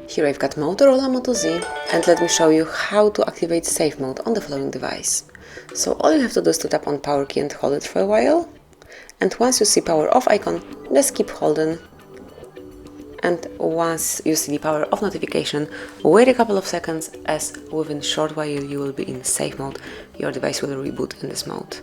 Here I've got Motorola Moto Z, and let me show you how to activate safe mode on the following device. So all you have to do is to tap on power key and hold it for a while, and once you see power off icon, just keep holding, and once you see the power off notification, wait a couple of seconds, as within a short while you will be in safe mode. Your device will reboot in this mode.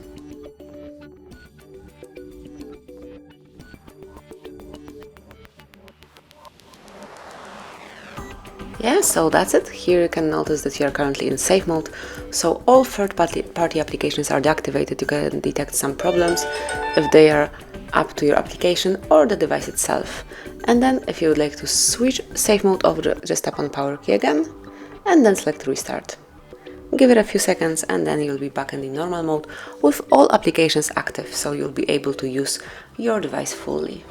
Yeah, so that's it. Here you can notice that you are currently in safe mode, so all third-party applications are deactivated. You can detect some problems if they are up to your application or the device itself. And then if you would like to switch safe mode over, just tap on power key again and then select restart. Give it a few seconds and then you'll be back in the normal mode with all applications active, so you'll be able to use your device fully.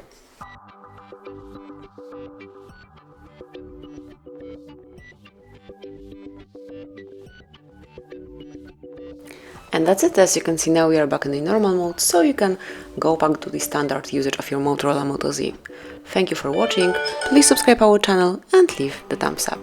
And that's it. As you can see, now we are back in the normal mode, so you can go back to the standard usage of your Motorola Moto Z. Thank you for watching, please subscribe our channel and leave the thumbs up.